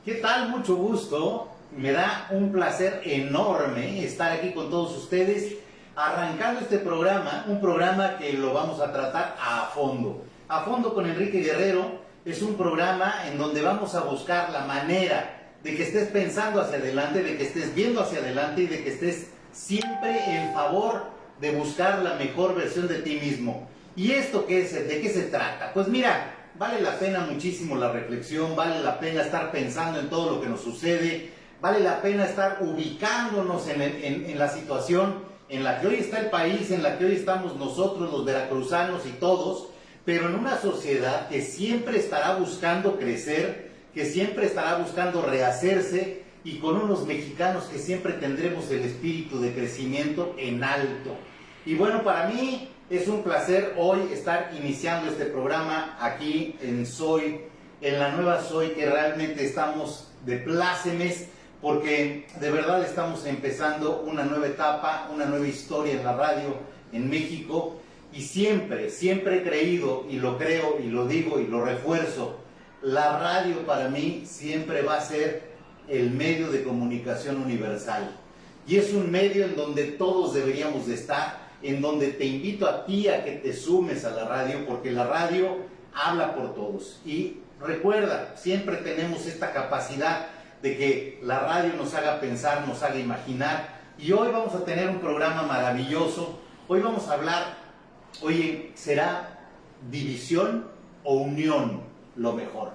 ¿Qué tal? Mucho gusto. Me da un placer enorme estar aquí con todos ustedes, arrancando este programa, un programa que lo vamos a tratar a fondo. A fondo con Enrique Guerrero es un programa en donde vamos a buscar la manera de que estés pensando hacia adelante, de que estés viendo hacia adelante y de que estés siempre en favor de buscar la mejor versión de ti mismo. ¿Y esto qué es? ¿De qué se trata? Pues mira, vale la pena muchísimo la reflexión, vale la pena estar pensando en todo lo que nos sucede, vale la pena estar ubicándonos en la situación en la que hoy está el país, en la que hoy estamos nosotros, los veracruzanos y todos, pero en una sociedad que siempre estará buscando crecer, que siempre estará buscando rehacerse y con unos mexicanos que siempre tendremos el espíritu de crecimiento en alto. Y bueno, para mí es un placer hoy estar iniciando este programa aquí en Soy, en la nueva Soy, que realmente estamos de plácemes, porque de verdad estamos empezando una nueva etapa, una nueva historia en la radio en México, y siempre he creído, y lo creo, y lo digo, y lo refuerzo, la radio para mí siempre va a ser el medio de comunicación universal, y es un medio en donde todos deberíamos de estar, en donde te invito a ti a que te sumes a la radio, porque la radio habla por todos. Y recuerda, siempre tenemos esta capacidad de que la radio nos haga pensar, nos haga imaginar, y hoy vamos a tener un programa maravilloso. Hoy vamos a hablar, oye, ¿será división o unión lo mejor?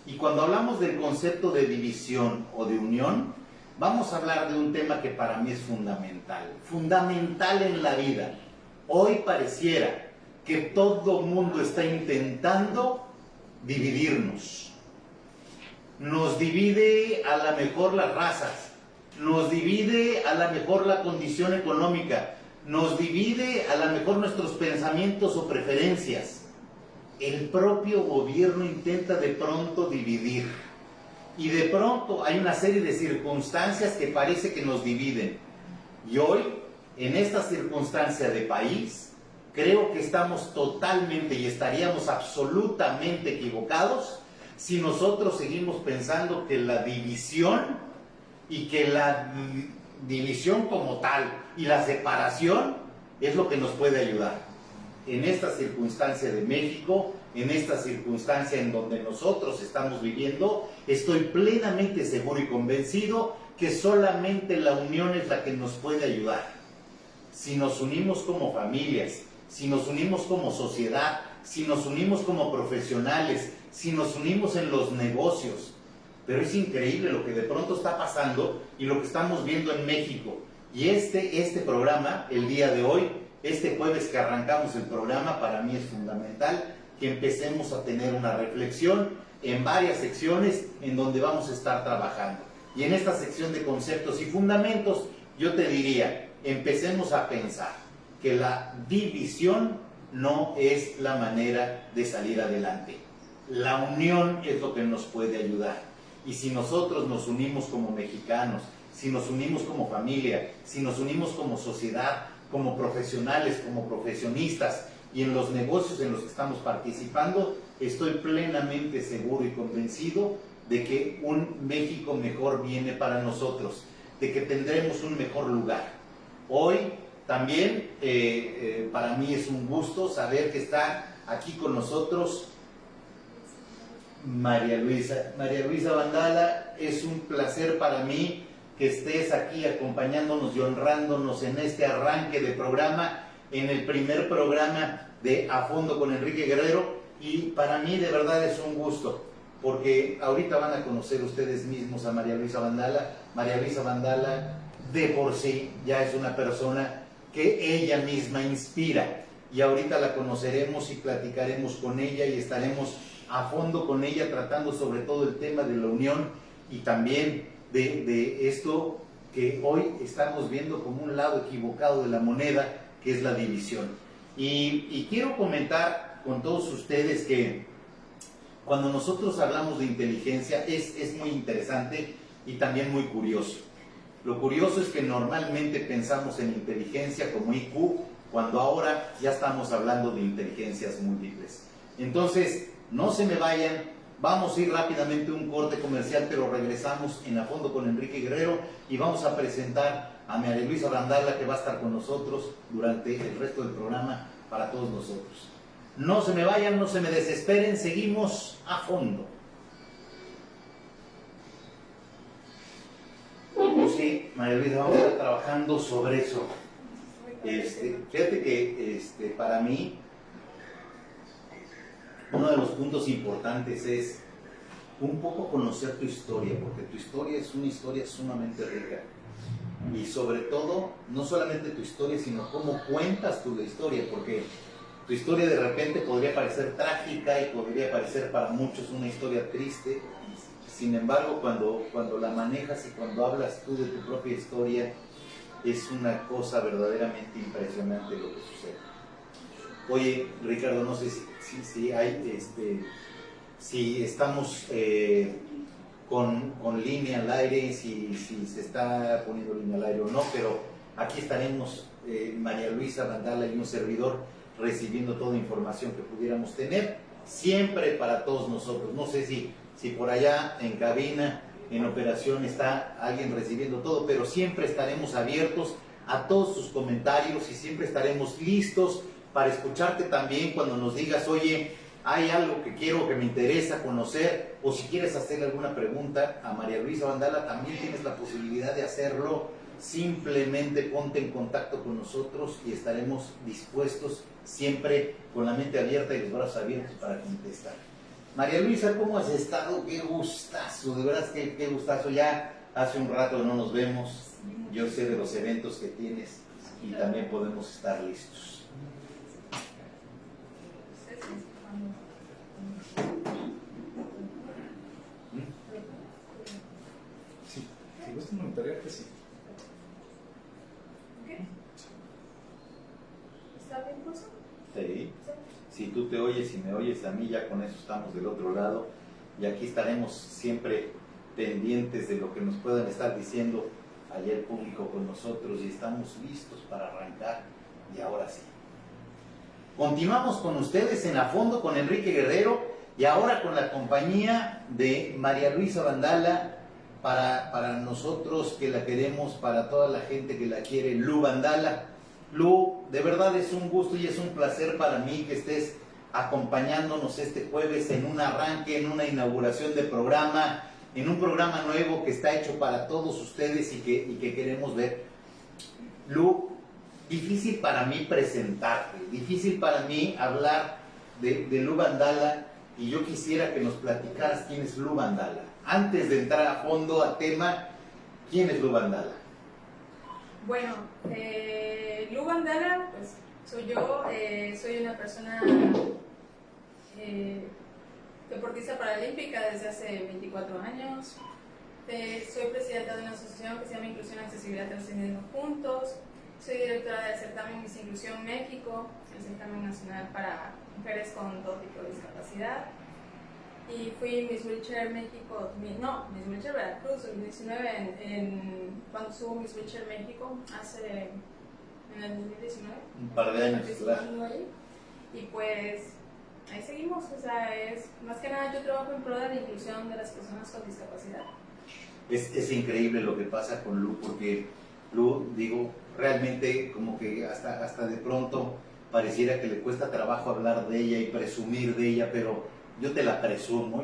Y cuando hablamos del concepto de división o de unión, vamos a hablar de un tema que para mí es fundamental en la vida. Hoy pareciera que todo mundo está intentando dividirnos. Nos divide a lo mejor las razas, nos divide a lo mejor la condición económica, nos divide a lo mejor nuestros pensamientos o preferencias. El propio gobierno intenta de pronto dividir. Y de pronto hay una serie de circunstancias que parece que nos dividen. Y hoy, en esta circunstancia de país, creo que estamos totalmente y estaríamos absolutamente equivocados si nosotros seguimos pensando que la división y que la división como tal y la separación es lo que nos puede ayudar. En esta circunstancia de México, en esta circunstancia en donde nosotros estamos viviendo, estoy plenamente seguro y convencido que solamente la unión es la que nos puede ayudar. Si nos unimos como familias, si nos unimos como sociedad, si nos unimos como profesionales, si nos unimos en los negocios. Pero es increíble lo que de pronto está pasando y lo que estamos viendo en México. Y este programa, el día de hoy, este jueves que arrancamos el programa, para mí es fundamental que empecemos a tener una reflexión en varias secciones en donde vamos a estar trabajando. Y en esta sección de conceptos y fundamentos, yo te diría, empecemos a pensar que la división no es la manera de salir adelante. La unión es lo que nos puede ayudar. Y si nosotros nos unimos como mexicanos, si nos unimos como familia, si nos unimos como sociedad, como profesionales, como profesionistas y en los negocios en los que estamos participando, estoy plenamente seguro y convencido de que un México mejor viene para nosotros, de que tendremos un mejor lugar. Hoy también para mí es un gusto saber que está aquí con nosotros María Luisa Vandala. Es un placer para mí que estés aquí acompañándonos y honrándonos en este arranque de programa, en el primer programa de A Fondo con Enrique Guerrero, y para mí de verdad es un gusto, porque ahorita van a conocer ustedes mismos a María Luisa Vandala. María Luisa Vandala de por sí ya es una persona que ella misma inspira, y ahorita la conoceremos y platicaremos con ella y estaremos a fondo con ella tratando sobre todo el tema de la unión y también de esto que hoy estamos viendo como un lado equivocado de la moneda, que es la división. Y quiero comentar con todos ustedes que cuando nosotros hablamos de inteligencia es muy interesante y también muy curioso. Lo curioso es que normalmente pensamos en inteligencia como IQ, cuando ahora ya estamos hablando de inteligencias múltiples. Entonces, no se me vayan, Vamos a ir rápidamente a un corte comercial, pero regresamos en A Fondo con Enrique Guerrero y vamos a presentar a María Luisa Brandala, que va a estar con nosotros durante el resto del programa para todos nosotros. No se me vayan, no se me desesperen, seguimos a fondo. Sí, María Luisa, vamos a estar trabajando sobre eso. Fíjate que para mí uno de los puntos importantes es un poco conocer tu historia, porque tu historia es una historia sumamente rica. Y sobre todo, no solamente tu historia, sino cómo cuentas tú la historia, porque tu historia de repente podría parecer trágica y podría parecer para muchos una historia triste. Sin embargo, cuando la manejas y cuando hablas tú de tu propia historia, es una cosa verdaderamente impresionante lo que sucede. Oye, Ricardo, no sé si hay, si estamos con línea al aire, si se está poniendo línea al aire o no, pero aquí estaremos María Luisa Brandala y un servidor recibiendo toda información que pudiéramos tener, siempre para todos nosotros. No sé si por allá en cabina, en operación, está alguien recibiendo todo, pero siempre estaremos abiertos a todos sus comentarios y siempre estaremos listos para escucharte también cuando nos digas, oye, hay algo que quiero, que me interesa conocer, o si quieres hacerle alguna pregunta a María Luisa Brandala, también tienes la posibilidad de hacerlo. Simplemente ponte en contacto con nosotros y estaremos dispuestos siempre con la mente abierta y los brazos abiertos para contestar. María Luisa, ¿cómo has estado? Qué gustazo, de verdad qué gustazo. Ya hace un rato no nos vemos. Yo sé de los eventos que tienes y también podemos estar listos. Sí, si gusta monitorearte, sí. ¿Está bien, Curso? Sí. Si tú te oyes y me oyes a mí, ya con eso estamos del otro lado. Y aquí estaremos siempre pendientes de lo que nos puedan estar diciendo allá el público con nosotros y estamos listos para arrancar. Y ahora sí. Continuamos con ustedes en A Fondo con Enrique Guerrero y ahora con la compañía de María Luisa Brandala, para nosotros que la queremos, para toda la gente que la quiere, Lu Brandala. Lu, de verdad es un gusto y es un placer para mí que estés acompañándonos este jueves en un arranque, en una inauguración de programa, en un programa nuevo que está hecho para todos ustedes y que queremos ver. Lu, difícil para mí presentarte, difícil para mí hablar de Lu Brandala, y yo quisiera que nos platicaras quién es Lu Brandala. Antes de entrar a fondo a tema, ¿quién es Lu Brandala? Bueno, Lu Brandala, pues soy yo, soy una persona deportista paralímpica desde hace 24 años. Soy presidenta de una asociación que se llama Inclusión y Accesibilidad Trascendiendo Juntos. Soy directora del certamen Miss Inclusión México, el certamen nacional para mujeres con todo tipo de discapacidad. Y fui Miss Wheelchair México, Miss Wheelchair Veracruz 2019, cuando estuvo Miss Wheelchair México, en el 2019. Un par de años, claro. Y pues ahí seguimos, o sea, más que nada yo trabajo en pro de la inclusión de las personas con discapacidad. Es increíble lo que pasa con Lu, porque Lu, digo, realmente como que hasta de pronto pareciera que le cuesta trabajo hablar de ella y presumir de ella, pero yo te la presumo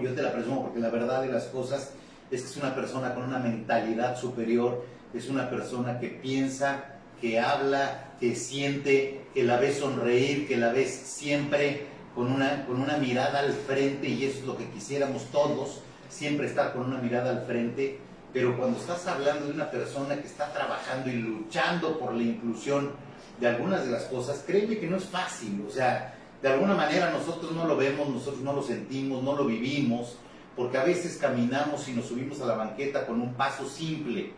porque la verdad de las cosas es que es una persona con una mentalidad superior, es una persona que piensa, que habla, que siente, que la ves sonreír, que la ves siempre con una mirada al frente, y eso es lo que quisiéramos todos, siempre estar con una mirada al frente. Pero cuando estás hablando de una persona que está trabajando y luchando por la inclusión de algunas de las cosas, créeme que no es fácil. O sea, de alguna manera nosotros no lo vemos, nosotros no lo sentimos, no lo vivimos, porque a veces caminamos y nos subimos a la banqueta con un paso simple,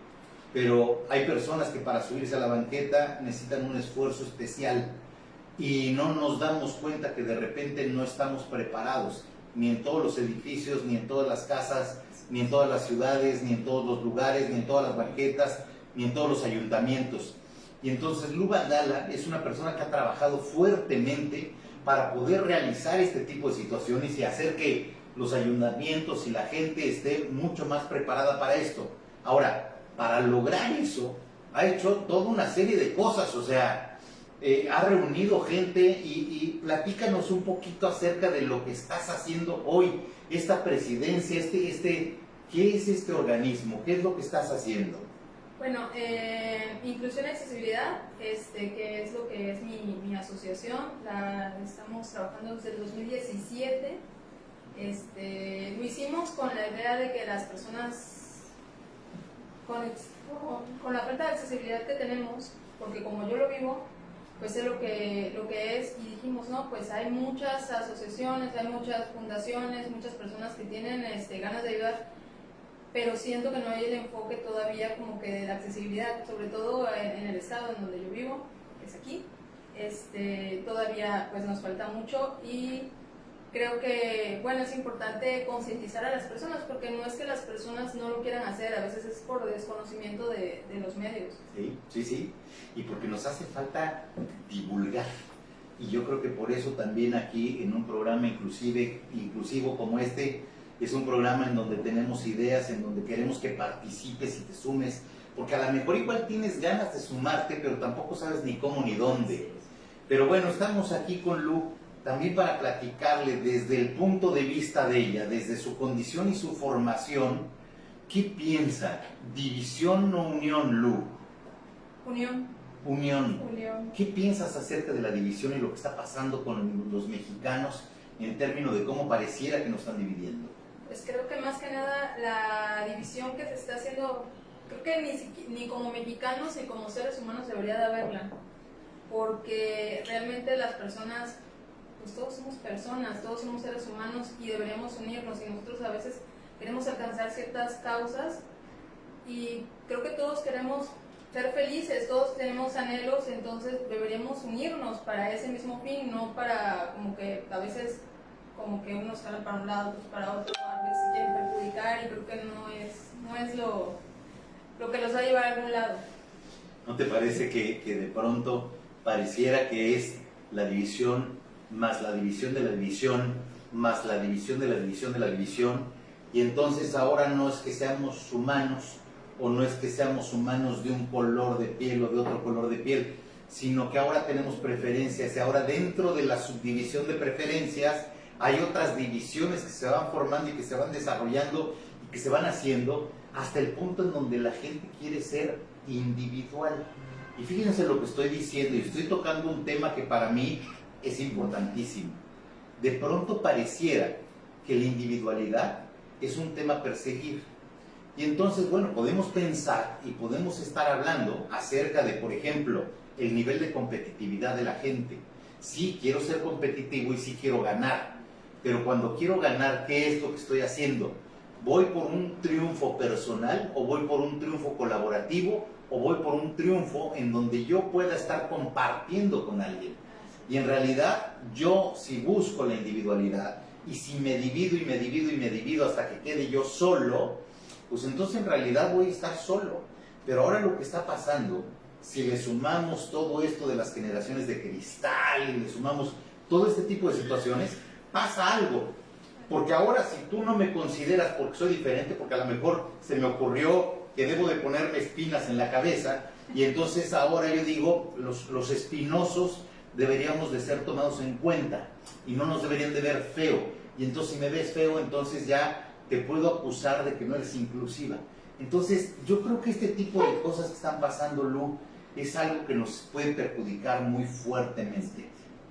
pero hay personas que para subirse a la banqueta necesitan un esfuerzo especial y no nos damos cuenta que de repente no estamos preparados, ni en todos los edificios, ni en todas las casas, ni en todas las ciudades, ni en todos los lugares, ni en todas las banquetas, ni en todos los ayuntamientos. Y entonces Lu Brandala es una persona que ha trabajado fuertemente para poder realizar este tipo de situaciones y hacer que los ayuntamientos y la gente esté mucho más preparada para esto. Ahora, para lograr eso, ha hecho toda una serie de cosas, o sea, ha reunido gente y platícanos un poquito acerca de lo que estás haciendo hoy, esta presidencia, ¿qué es este organismo? ¿Qué es lo que estás haciendo? Bueno, Inclusión y Accesibilidad, que es lo que es mi asociación, estamos trabajando desde el 2017. Lo hicimos con la idea de que las personas, con la falta de accesibilidad que tenemos, porque como yo lo vivo, pues es lo que es, y dijimos, no, pues hay muchas asociaciones, hay muchas fundaciones, muchas personas que tienen ganas de ayudar, pero siento que no hay el enfoque todavía como que de la accesibilidad, sobre todo en el estado en donde yo vivo, que es aquí. Todavía pues nos falta mucho, y creo que, bueno, es importante concientizar a las personas, porque no es que las personas no lo quieran hacer, a veces es por desconocimiento de los medios. Sí, y porque nos hace falta divulgar. Y yo creo que por eso también aquí en un programa inclusivo como este, es un programa en donde tenemos ideas, en donde queremos que participes y te sumes, porque a lo mejor igual tienes ganas de sumarte, pero tampoco sabes ni cómo ni dónde. Pero bueno, estamos aquí con Lu también para platicarle desde el punto de vista de ella, desde su condición y su formación, ¿qué piensa? ¿División o unión, Lu? Unión. ¿Qué piensas acerca de la división y lo que está pasando con los mexicanos en términos de cómo pareciera que nos están dividiendo? Pues creo que más que nada la división que se está haciendo, creo que ni como mexicanos ni como seres humanos debería de haberla, porque realmente las personas, pues todos somos personas, todos somos seres humanos y deberíamos unirnos, y nosotros a veces queremos alcanzar ciertas causas y creo que todos queremos ser felices, todos tenemos anhelos, entonces deberíamos unirnos para ese mismo fin, no para como que a veces como que unos salen para un lado, otros para otro, a veces quieren perjudicar, y creo que no es lo que los va a llevar a algún lado. ¿No te parece que de pronto pareciera que es la división más la división de la división, más la división de la división de la división, y entonces ahora no es que seamos humanos, o no es que seamos humanos de un color de piel o de otro color de piel, sino que ahora tenemos preferencias, y ahora dentro de la subdivisión de preferencias hay otras divisiones que se van formando y que se van desarrollando y que se van haciendo hasta el punto en donde la gente quiere ser individual. Y fíjense lo que estoy diciendo, y estoy tocando un tema que para mí es importantísimo. De pronto pareciera que la individualidad es un tema a perseguir. Y entonces, bueno, podemos pensar y podemos estar hablando acerca de, por ejemplo, el nivel de competitividad de la gente. Sí, quiero ser competitivo y sí quiero ganar, pero cuando quiero ganar, ¿qué es lo que estoy haciendo? ¿Voy por un triunfo personal o voy por un triunfo colaborativo o voy por un triunfo en donde yo pueda estar compartiendo con alguien? Y en realidad, yo si busco la individualidad y si me divido y me divido y me divido hasta que quede yo solo, pues entonces en realidad voy a estar solo. Pero ahora lo que está pasando, si le sumamos todo esto de las generaciones de cristal y le sumamos todo este tipo de situaciones, pasa algo. Porque ahora si tú no me consideras porque soy diferente, porque a lo mejor se me ocurrió que debo de ponerme espinas en la cabeza, y entonces ahora yo digo, los espinosos deberíamos de ser tomados en cuenta y no nos deberían de ver feo. Y entonces si me ves feo, entonces ya te puedo acusar de que no eres inclusiva. Entonces yo creo que este tipo de cosas que están pasando, Lu, es algo que nos puede perjudicar muy fuertemente.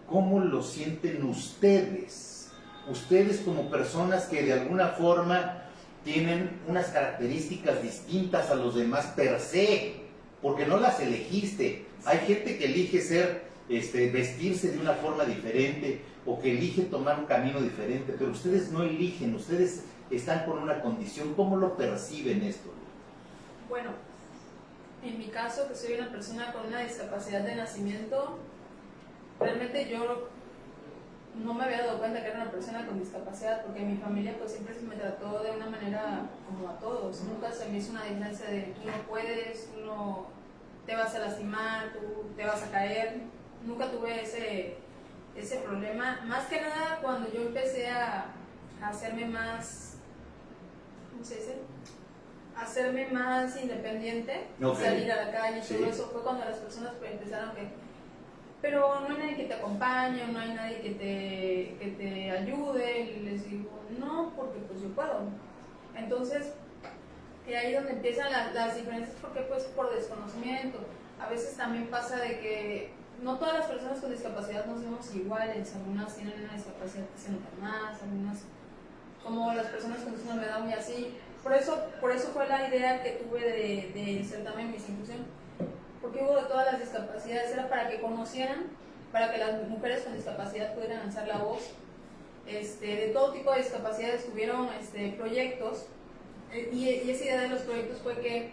¿Cómo lo sienten ustedes? Ustedes como personas que de alguna forma tienen unas características distintas a los demás per se, porque no las elegiste. Hay gente que elige vestirse de una forma diferente, o que elige tomar un camino diferente, pero ustedes no eligen, ustedes están con una condición. ¿Cómo lo perciben esto? Bueno, en mi caso, que soy una persona con una discapacidad de nacimiento, realmente yo no me había dado cuenta que era una persona con discapacidad, porque mi familia pues siempre se me trató de una manera como a todos. Nunca se me hizo una diferencia de tú no puedes, tú no te vas a lastimar, tú te vas a caer. Nunca tuve ese problema. Más que nada cuando yo empecé a hacerme más, ¿cómo se dice? Hacerme más independiente, Okay. salir a la calle y Sí. todo eso fue cuando las personas pues, empezaron que, pero no hay nadie que te acompañe, no hay nadie que te ayude, y les digo, no, porque pues yo puedo. Entonces, y ahí es donde empiezan las diferencias, porque pues por desconocimiento. A veces también pasa de que no todas las personas con discapacidad nos vemos iguales, algunas tienen una discapacidad que se nota más, algunas como las personas con síndrome de Down y así. Por eso fue la idea que tuve de insertarme en Miss Inclusión, porque hubo de todas las discapacidades, era para que conocieran, para que las mujeres con discapacidad pudieran alzar la voz. De todo tipo de discapacidades tuvieron proyectos, y esa idea de los proyectos fue que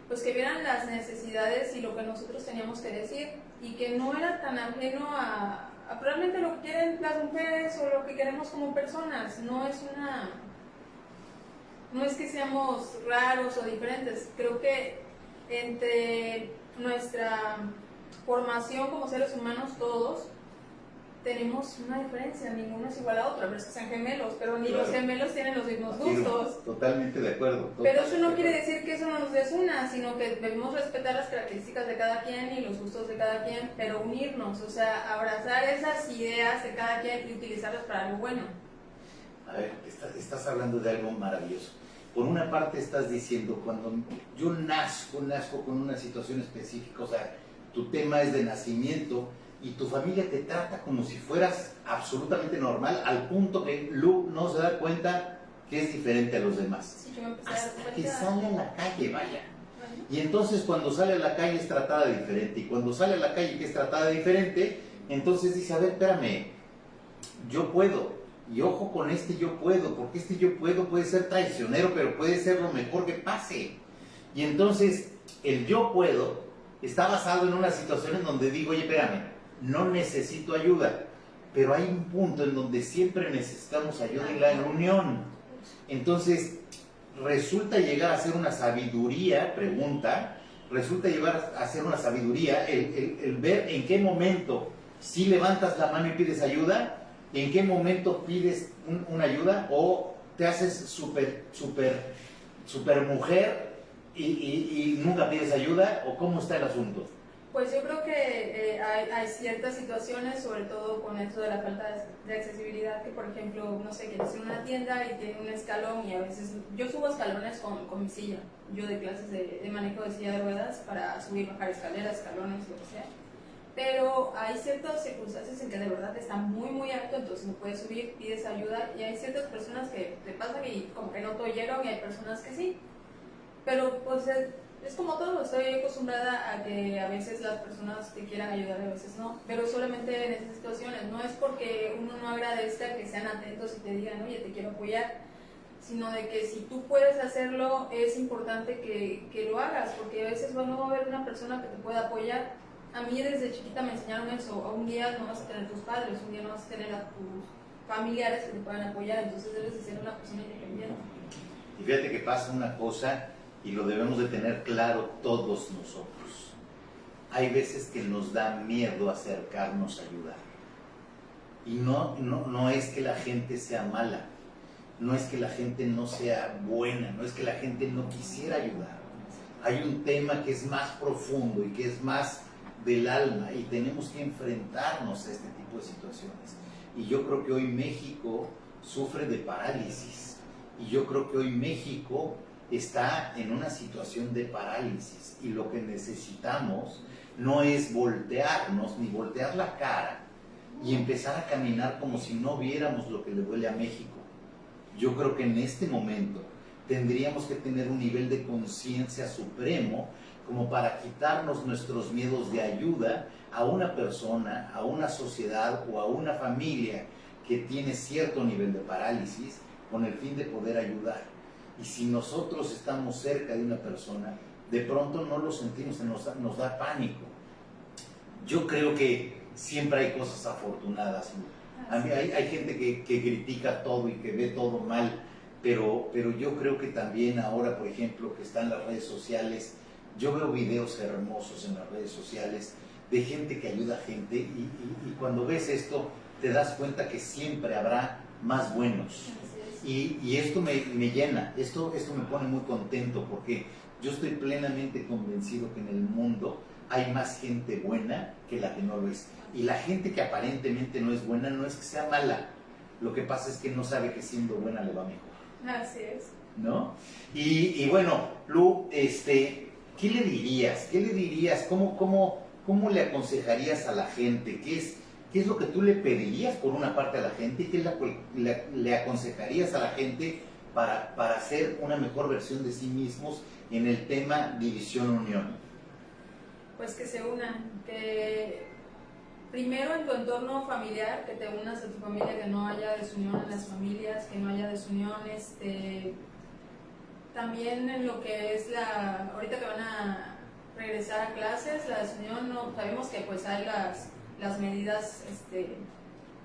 pues que vieran las necesidades y lo que nosotros teníamos que decir, y que no era tan ajeno a realmente lo que quieren las mujeres o lo que queremos como personas. No es que seamos raros o diferentes. Creo que entre nuestra formación como seres humanos todos tenemos una diferencia, ninguno es igual a otro, a menos que sean gemelos, pero ni Claro. los gemelos tienen los mismos Afirmo, gustos. totalmente de acuerdo. Pero eso no quiere decir que eso no nos desuna, sino que debemos respetar las características de cada quien y los gustos de cada quien, pero unirnos, o sea, abrazar esas ideas de cada quien y utilizarlas para algo bueno. A ver, estás hablando de algo maravilloso. Por una parte estás diciendo, cuando yo nazco con una situación específica, o sea, tu tema es de nacimiento y tu familia te trata como si fueras absolutamente normal, al punto que Lu no se da cuenta que es diferente a los demás. Sí, yo me empecé a dar Hasta que cuenta. sale a la calle, vaya. Bueno, Y entonces cuando sale a la calle es tratada diferente. Y cuando sale a la calle que es tratada diferente, entonces dice, a ver, espérame, yo puedo. Y ojo con este yo puedo, porque este yo puedo puede ser traicionero, pero puede ser lo mejor que pase. Y entonces el yo puedo está basado en una situación en donde digo, oye, espérame, no necesito ayuda. Pero hay un punto en donde siempre necesitamos ayuda y la unión. Entonces, resulta llegar a ser una sabiduría, resulta llegar a ser una sabiduría el ver en qué momento si levantas la mano y pides ayuda, en qué momento pides una ayuda o te haces super mujer y nunca pides ayuda, o cómo está el asunto. pues yo creo que hay ciertas situaciones, sobre todo con esto de la falta de accesibilidad, que por ejemplo, no sé, quieres ir a una tienda y tiene un escalón, y a veces yo subo escalones con mi silla, yo de clases de manejo de silla de ruedas para subir y bajar escaleras, escalones, lo que sea. Pero hay ciertas circunstancias en que de verdad está muy muy alto, entonces no puedes subir, pides ayuda, y hay ciertas personas que te pasan y como que no te oyeron, y hay personas que sí. Pero pues es como todo, estoy acostumbrada a que a veces las personas te quieran ayudar y a veces no, pero solamente en esas situaciones. No es porque uno no agradezca que sean atentos y te digan, oye, te quiero apoyar, sino de que si tú puedes hacerlo, es importante que lo hagas, porque a veces no va a haber una persona que te pueda apoyar. A mí desde chiquita me enseñaron eso, a un día no vas a tener tus padres, un día no vas a tener a tus familiares que te puedan apoyar, entonces debes de ser una persona independiente. Y fíjate que pasa una cosa, y lo debemos de tener claro todos nosotros. Hay veces que nos da miedo acercarnos a ayudar. Y no es que la gente sea mala, no es que la gente no sea buena, no es que la gente no quisiera ayudar. Hay un tema que es más profundo y que es más del alma, y tenemos que enfrentarnos a este tipo de situaciones. Y yo creo que hoy México sufre de parálisis, y yo creo que hoy México está en una situación de parálisis, y lo que necesitamos no es voltearnos ni voltear la cara y empezar a caminar como si no viéramos lo que le duele a México. Yo creo que en este momento tendríamos que tener un nivel de conciencia supremo como para quitarnos nuestros miedos de ayuda a una persona, a una sociedad o a una familia que tiene cierto nivel de parálisis, con el fin de poder ayudar. Y si nosotros estamos cerca de una persona, de pronto no lo sentimos, nos da pánico. Yo creo que siempre hay cosas afortunadas. A mí hay gente que critica todo y que ve todo mal, pero yo creo que también ahora, por ejemplo, que están las redes sociales, yo veo videos hermosos en las redes sociales de gente que ayuda a gente, y cuando ves esto te das cuenta que siempre habrá más buenos. Así es. Y esto me llena, esto me pone muy contento porque yo estoy plenamente convencido que en el mundo hay más gente buena que la que no lo es. Y la gente que aparentemente no es buena no es que sea mala, lo que pasa es que no sabe que siendo buena le va mejor. Así es. ¿No? Y bueno, Lu, ¿qué le dirías? ¿Qué le dirías? ¿Cómo le aconsejarías a la gente? ¿Qué es lo que tú le pedirías por una parte a la gente? ¿Qué es lo que le aconsejarías a la gente para hacer una mejor versión de sí mismos en el tema división-unión? Pues que se unan, que primero en tu entorno familiar, que te unas a tu familia, que no haya desunión en las familias, que no haya desunión, también en lo que es ahorita que van a regresar a clases, la desunión, no, sabemos que pues hay las medidas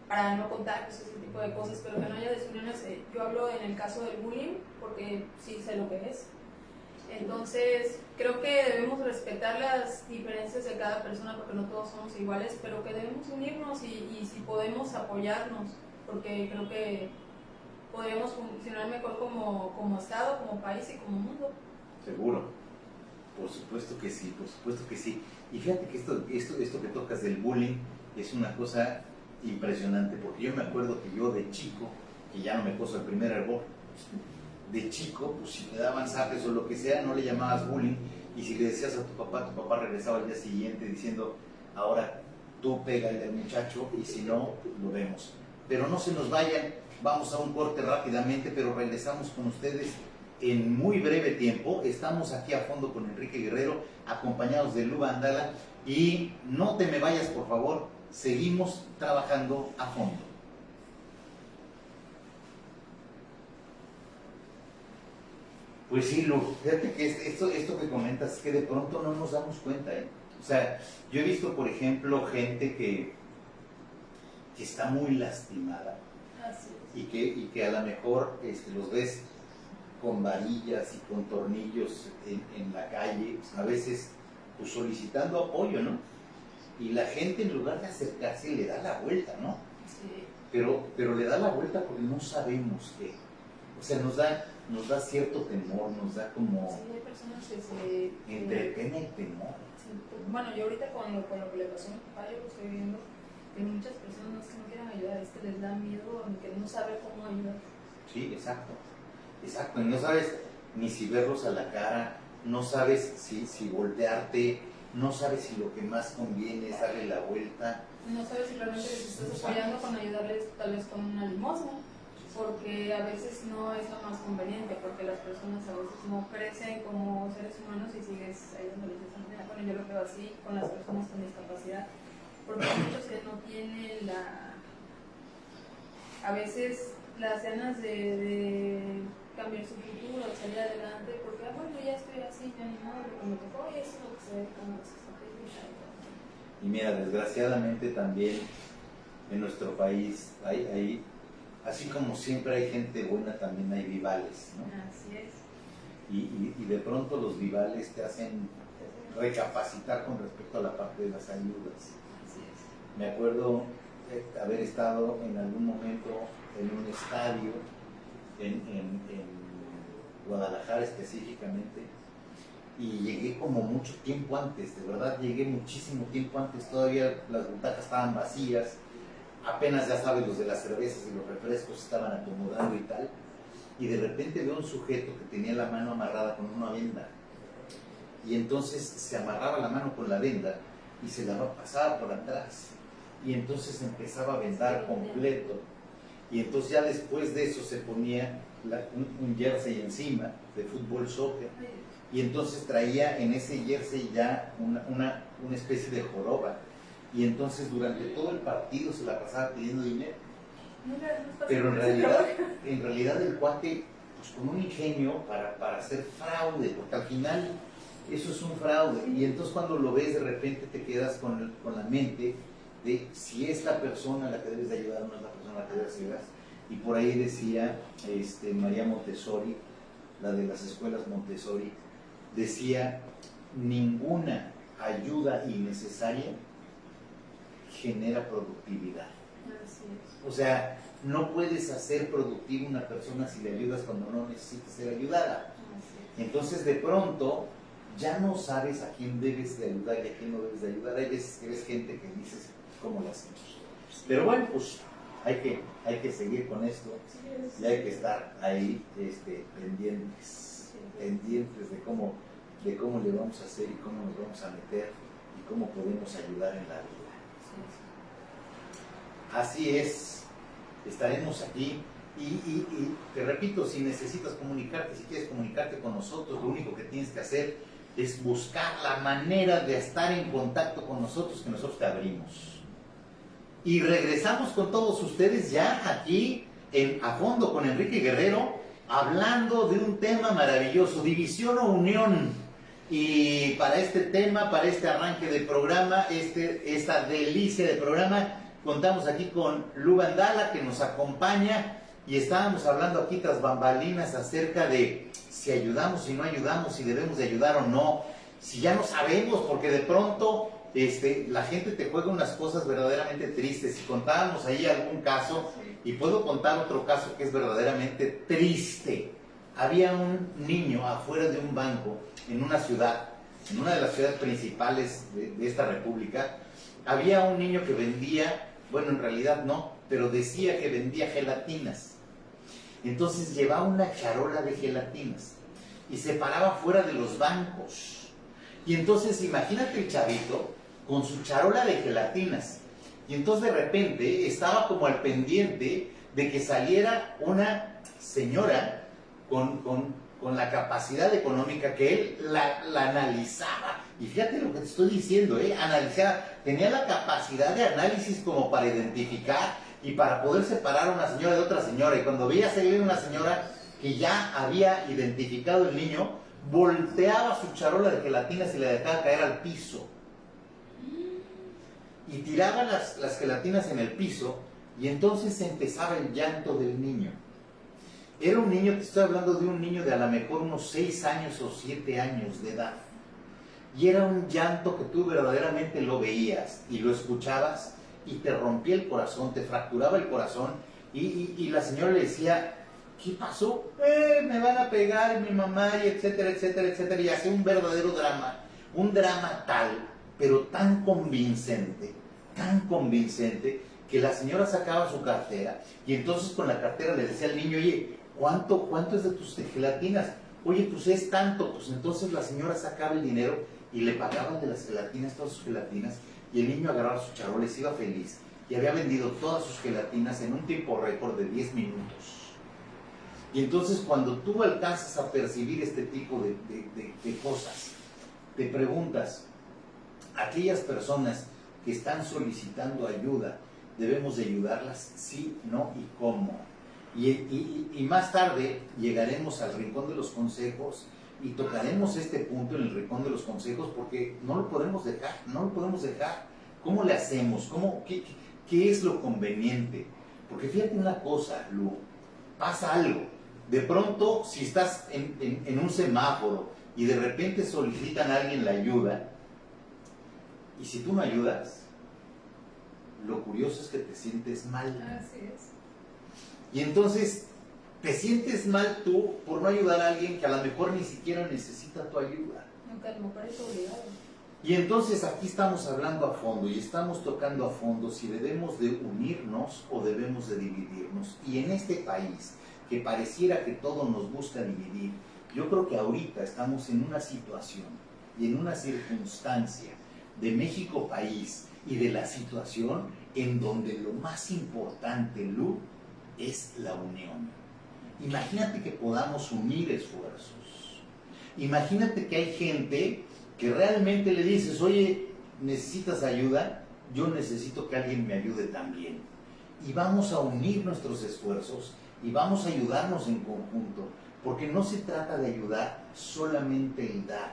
para no contagios, ese tipo de cosas, pero que no haya desuniones. Yo hablo en el caso del bullying, porque sí sé lo que es. Entonces, creo que debemos respetar las diferencias de cada persona, porque no todos somos iguales, pero que debemos unirnos y si podemos apoyarnos, porque creo que podríamos funcionar mejor como Estado, como país y como mundo. Seguro. Por supuesto que sí, por supuesto que sí. Y fíjate que esto que tocas del bullying es una cosa impresionante, porque yo me acuerdo que yo de chico, que ya no me puso el primer hervor, de chico, pues si te daban zapes o lo que sea, no le llamabas bullying, y si le decías a tu papá regresaba al día siguiente diciendo, ahora tú pégale al muchacho, y si no, lo vemos. Pero no se nos vayan, vamos a un corte rápidamente, pero regresamos con ustedes en muy breve tiempo. Estamos aquí a fondo con Enrique Guerrero, acompañados de Lu Vandala, y no te me vayas, por favor, seguimos trabajando a fondo. Pues sí, Lu, fíjate que esto que comentas, que de pronto no nos damos cuenta, ¿eh? O sea, yo he visto, por ejemplo, gente que está muy lastimada. Así es. Y que a lo mejor los ves con varillas y con tornillos en la calle, a veces pues, solicitando apoyo, ¿no? Y la gente en lugar de acercarse le da la vuelta, ¿no? Sí. Pero le da la vuelta porque no sabemos qué. O sea, nos da cierto temor, nos da como Sí, hay personas que entre pena y temor. Bueno, yo ahorita con lo que le pasó a mi papá, yo lo estoy viendo, que muchas personas que no quieren ayudar, es que les da miedo, que no sabe cómo ayudar. Sí, exacto. Exacto, y no sabes ni si verlos a la cara, no sabes si voltearte, no sabes si lo que más conviene es darle la vuelta. No sabes si realmente les estás apoyando con ayudarles tal vez con una limosna, porque a veces no es lo más conveniente, porque las personas a veces no crecen como seres humanos y sigues ayudándoles de esa manera. Bueno, yo lo veo así con las personas con discapacidad, porque hay muchos que no tienen a veces las ganas de cambiar su futuro, de salir adelante, porque bueno, ya estoy así, ya ni nada, lo que me tocó y eso es lo que se ve como las estrategias. Y mira, desgraciadamente también en nuestro país hay así como siempre hay gente buena, también hay vivales, ¿no? Así es. Y de pronto los vivales te hacen recapacitar con respecto a la parte de las ayudas. Así es. Me acuerdo haber estado en algún momento en un estadio en Guadalajara específicamente, y llegué como mucho tiempo antes, de verdad llegué muchísimo tiempo antes, todavía las butacas estaban vacías, apenas ya sabes, los de las cervezas y los refrescos estaban acomodando y tal, y de repente veo un sujeto que tenía la mano amarrada con una venda, y entonces se amarraba la mano con la venda y se la pasaba por atrás, y entonces empezaba a vendar completo, y entonces ya después de eso se ponía un jersey encima de fútbol, soccer, y entonces traía en ese jersey ya una especie de joroba, y entonces durante todo el partido se la pasaba pidiendo dinero. Pero en realidad el cuate, pues con un ingenio para hacer fraude, porque al final eso es un fraude, y entonces cuando lo ves de repente te quedas con la mente de si es la persona a la que debes de ayudar o no es la persona a la que debes de ayudar. Y por ahí decía María Montessori, la de las escuelas Montessori, decía, ninguna ayuda innecesaria genera productividad. Así es. O sea, no puedes hacer productiva una persona si le ayudas cuando no necesitas ser ayudada. Así es. Entonces, de pronto, ya no sabes a quién debes de ayudar y a quién no debes de ayudar. Hay veces que ves gente que dices, ¿cómo lo hacemos? Pero bueno, pues hay que seguir con esto y hay que estar ahí pendientes de cómo le vamos a hacer y cómo nos vamos a meter y cómo podemos ayudar en la vida. Así es, estaremos aquí y te repito, si necesitas comunicarte, si quieres comunicarte con nosotros, lo único que tienes que hacer es buscar la manera de estar en contacto con nosotros, que nosotros te abrimos. Y regresamos con todos ustedes ya aquí A Fondo con Enrique Guerrero, hablando de un tema maravilloso, división o unión. Y para este tema, para este arranque del programa, esta delicia de programa, contamos aquí con Lu Vandala, que nos acompaña, y estábamos hablando aquí tras bambalinas acerca de si ayudamos, si no ayudamos, si debemos de ayudar o no, si ya no sabemos, porque de pronto la gente te juega unas cosas verdaderamente tristes. Y contábamos ahí algún caso, y puedo contar otro caso que es verdaderamente triste. Había un niño afuera de un banco en una ciudad, en una de las ciudades principales de esta república. Había un niño que vendía, bueno, en realidad no, pero decía que vendía gelatinas. Entonces llevaba una charola de gelatinas y se paraba fuera de los bancos. Y entonces imagínate el chavito con su charola de gelatinas. Y entonces de repente estaba como al pendiente de que saliera una señora con la capacidad económica que él la analizaba. Y fíjate lo que te estoy diciendo, analizaba, tenía la capacidad de análisis como para identificar y para poder separar a una señora de otra señora. Y cuando veía salir una señora que ya había identificado el niño, volteaba su charola de gelatinas y la dejaba caer al piso. Y tiraba las gelatinas en el piso, y entonces empezaba el llanto del niño. Era un niño, te estoy hablando de un niño de a lo mejor unos 6 años o 7 años de edad. Y era un llanto que tú verdaderamente lo veías y lo escuchabas y te rompía el corazón, te fracturaba el corazón. Y la señora le decía, ¿qué pasó? Me van a pegar mi mamá, y etcétera, etcétera, etcétera. Y hacía un verdadero drama, un drama tal, pero tan convincente, que la señora sacaba su cartera y entonces con la cartera le decía al niño, oye, ¿cuánto es de tus gelatinas? Oye, pues es tanto. Pues entonces la señora sacaba el dinero y le pagaban de las gelatinas, todas sus gelatinas, y el niño agarraba sus charoles, iba feliz, y había vendido todas sus gelatinas en un tiempo récord de 10 minutos. Y entonces cuando tú alcanzas a percibir este tipo de cosas, te preguntas, aquellas personas que están solicitando ayuda, ¿debemos de ayudarlas? Sí, no y cómo. Y más tarde llegaremos al rincón de los consejos y tocaremos este punto en el rincón de los consejos, porque no lo podemos dejar. ¿Cómo le hacemos? ¿Qué es lo conveniente? Porque fíjate una cosa, Lu, pasa algo. De pronto, si estás en un semáforo y de repente solicitan a alguien la ayuda, y si tú no ayudas, lo curioso es que te sientes mal. Así es. Y entonces te sientes mal tú por no ayudar a alguien que a lo mejor ni siquiera necesita tu ayuda. Nunca me parece obligado. Y entonces aquí estamos hablando a fondo y estamos tocando a fondo si debemos de unirnos o debemos de dividirnos. Y en este país, que pareciera que todo nos busca dividir, yo creo que ahorita estamos en una situación y en una circunstancia de México país y de la situación en donde lo más importante, Lu, es la unión. Imagínate que podamos unir esfuerzos. Imagínate que hay gente que realmente le dices, oye, ¿necesitas ayuda? Yo necesito que alguien me ayude también. Y vamos a unir nuestros esfuerzos y vamos a ayudarnos en conjunto, porque no se trata de ayudar solamente el dar.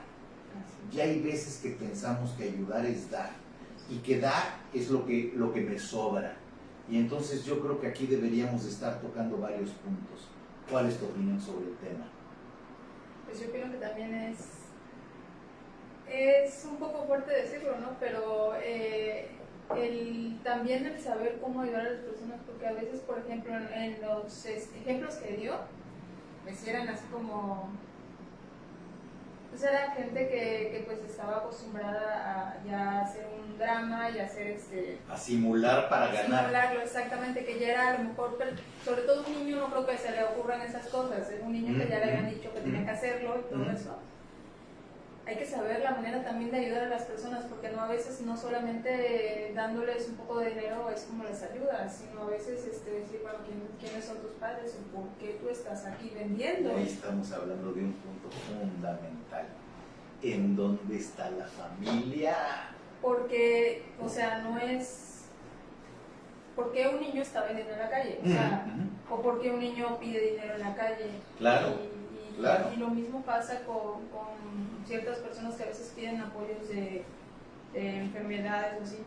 Ya hay veces que pensamos que ayudar es dar, y que dar es lo que me sobra. Y entonces yo creo que aquí deberíamos de estar tocando varios puntos. ¿Cuál es tu opinión sobre el tema? Pues yo creo que también es un poco fuerte decirlo, ¿no? Pero también el saber cómo ayudar a las personas, porque a veces, por ejemplo, en los ejemplos que dio, me hicieran así como... Pues era gente que pues estaba acostumbrada a ya hacer un drama y hacer a simular para ganar. Simularlo, exactamente, que ya era a lo mejor, sobre todo un niño no creo que se le ocurran esas cosas, es un niño que ya le habían dicho que tenía que hacerlo y todo eso. Hay que saber la manera también de ayudar a las personas, porque no a veces no solamente dándoles un poco de dinero es como les ayudas, sino a veces decir, bueno, ¿quiénes son tus padres o por qué tú estás aquí vendiendo? Ahí estamos hablando de un punto fundamental. ¿En dónde está la familia? Porque, o sea, no es... ¿Por qué un niño está vendiendo en la calle? O sea, o por qué un niño pide dinero en la calle. Claro. Claro. Y lo mismo pasa con ciertas personas que a veces piden apoyos de enfermedades o así.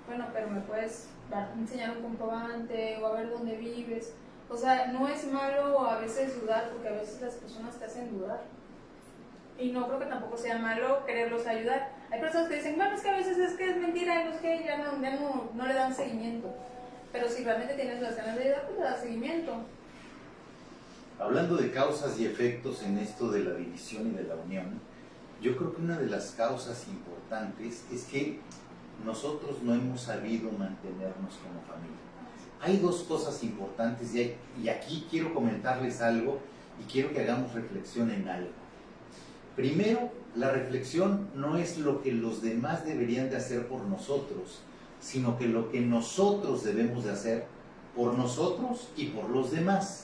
Bueno, pero me puedes enseñar un comprobante o a ver dónde vives. O sea, no es malo a veces dudar, porque a veces las personas te hacen dudar. Y no creo que tampoco sea malo quererlos ayudar. Hay personas que dicen, bueno, es que a veces es que es mentira y no es que ya no le dan seguimiento. Pero si realmente tienes las ganas de ayudar, pues le das seguimiento. Hablando de causas y efectos en esto de la división y de la unión, yo creo que una de las causas importantes es que nosotros no hemos sabido mantenernos como familia. Hay dos cosas importantes y aquí quiero comentarles algo y quiero que hagamos reflexión en algo. Primero, la reflexión no es lo que los demás deberían de hacer por nosotros, sino que lo que nosotros debemos de hacer por nosotros y por los demás.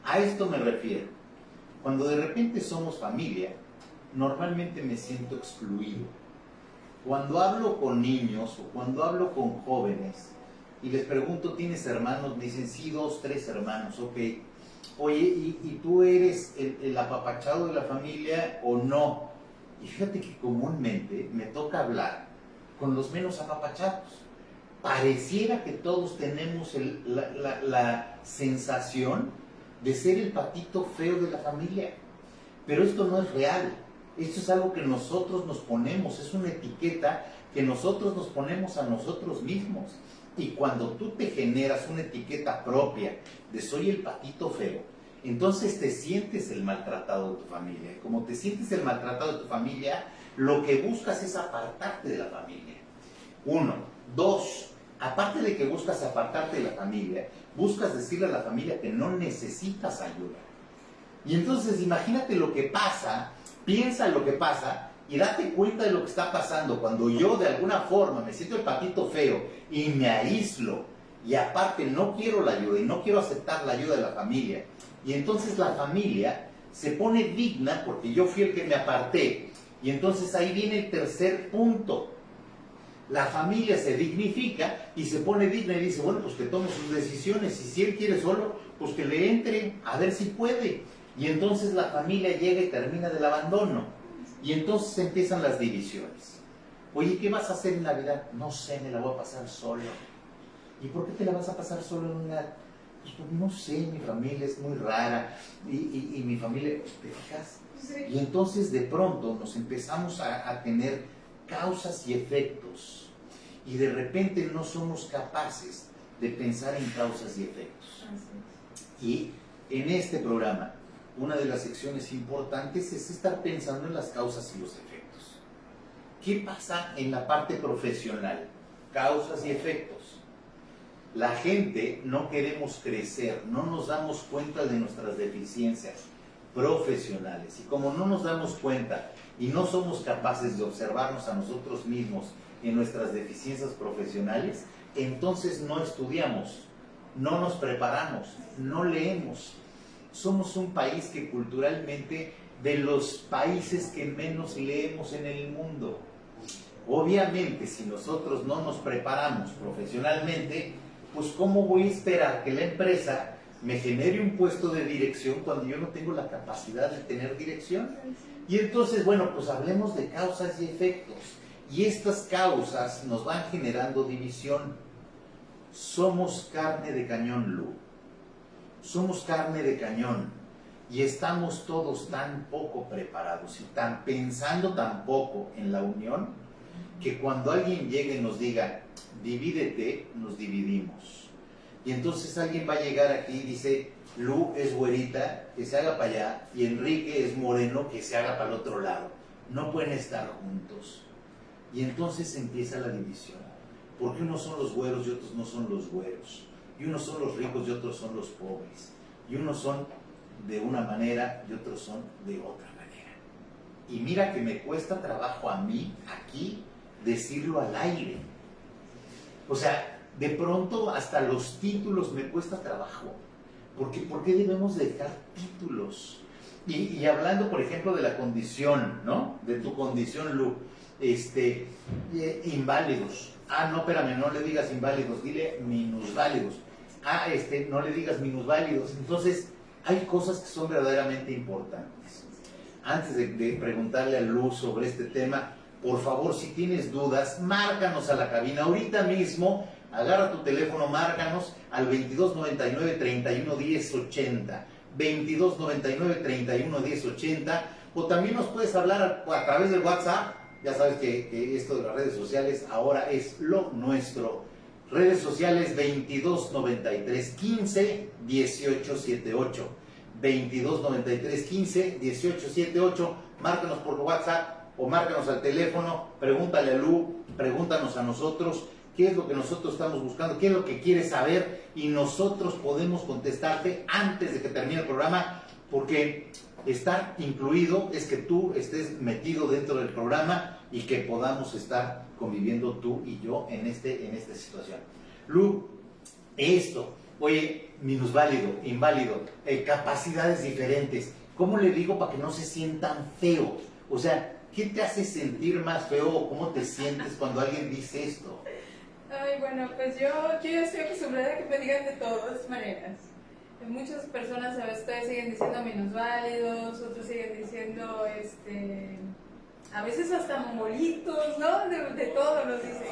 A esto me refiero. Cuando de repente somos familia, normalmente me siento excluido. Cuando hablo con niños o cuando hablo con jóvenes y les pregunto, ¿tienes hermanos? Me dicen, sí, 2, 3 hermanos, ok. Oye, ¿y tú eres el apapachado de la familia o no? Y fíjate que comúnmente me toca hablar con los menos apapachados. Pareciera que todos tenemos la sensación de ser el patito feo de la familia. Pero esto no es real. Esto es algo que nosotros nos ponemos, es una etiqueta que nosotros nos ponemos a nosotros mismos. Y cuando tú te generas una etiqueta propia de soy el patito feo, entonces te sientes el maltratado de tu familia. Y como te sientes el maltratado de tu familia, lo que buscas es apartarte de la familia. 1, 2, aparte de que buscas apartarte de la familia, buscas decirle a la familia que no necesitas ayuda. Y entonces imagínate lo que pasa, piensa lo que pasa y date cuenta de lo que está pasando cuando yo de alguna forma me siento el patito feo y me aíslo y aparte no quiero la ayuda y no quiero aceptar la ayuda de la familia. Y entonces la familia se pone digna porque yo fui el que me aparté. Y entonces ahí viene el tercer punto. La familia se dignifica y se pone digna y dice, bueno, pues que tome sus decisiones. Y si él quiere solo, pues que le entre a ver si puede. Y entonces la familia llega y termina del abandono. Y entonces empiezan las divisiones. Oye, ¿qué vas a hacer en Navidad? No sé, me la voy a pasar solo. ¿Y por qué te la vas a pasar solo en una? Pues no sé, mi familia es muy rara. Y mi familia, ¿te fijas? Sí. Y entonces de pronto nos empezamos a tener causas y efectos. Y de repente no somos capaces de pensar en causas y efectos. Y en este programa, una de las secciones importantes es estar pensando en las causas y los efectos. ¿Qué pasa en la parte profesional? Causas y efectos. La gente no queremos crecer, no nos damos cuenta de nuestras deficiencias profesionales. Y como no nos damos cuenta y no somos capaces de observarnos a nosotros mismos en nuestras deficiencias profesionales, entonces no estudiamos, no nos preparamos, no leemos. Somos un país que culturalmente, de los países que menos leemos en el mundo. Obviamente, si nosotros no nos preparamos profesionalmente, pues ¿cómo voy a esperar que la empresa me genere un puesto de dirección cuando yo no tengo la capacidad de tener dirección? Y entonces, bueno, pues hablemos de causas y efectos. Y estas causas nos van generando división. Somos carne de cañón, Lu. Somos carne de cañón. Y estamos todos tan poco preparados y pensando tan poco en la unión, que cuando alguien llegue y nos diga, divídete, nos dividimos. Y entonces alguien va a llegar aquí y dice, Lu es güerita, que se haga para allá, y Enrique es moreno, que se haga para el otro lado. No pueden estar juntos. Y entonces empieza la división. Porque unos son los güeros y otros no son los güeros. Y unos son los ricos y otros son los pobres. Y unos son de una manera y otros son de otra manera. Y mira que me cuesta trabajo a mí, aquí, decirlo al aire. O sea, de pronto hasta los títulos me cuesta trabajo. Porque ¿por qué debemos dejar títulos? Y hablando, por ejemplo, de la condición, ¿no? De tu condición, Lu. Inválidos. Ah, no, espérame, no le digas inválidos, dile minusválidos. Ah, no le digas minusválidos. Entonces, hay cosas que son verdaderamente importantes. Antes de preguntarle a Luz sobre este tema, por favor, si tienes dudas, márcanos a la cabina. Ahorita mismo, agarra tu teléfono, márcanos al 2299-311080. 2299-311080. O también nos puedes hablar a través del WhatsApp. Ya sabes que esto de las redes sociales ahora es lo nuestro. Redes sociales 2293-15-1878. 2293-15-1878. Márcanos por WhatsApp o márcanos al teléfono. Pregúntale a Lu, pregúntanos a nosotros qué es lo que nosotros estamos buscando, qué es lo que quieres saber y nosotros podemos contestarte antes de que termine el programa, porque estar incluido es que tú estés metido dentro del programa y que podamos estar conviviendo tú y yo en esta situación. Lu, esto, oye, minusválido, inválido, capacidades diferentes, ¿cómo le digo para que no se sientan feo? O sea, ¿qué te hace sentir más feo o cómo te sientes cuando alguien dice esto? Ay, bueno, pues yo estoy acostumbrada a que me digan de todas maneras. Muchas personas a veces todavía siguen diciendo minusválidos, otros siguen diciendo, a veces hasta mongolitos, ¿no? De todo nos dicen.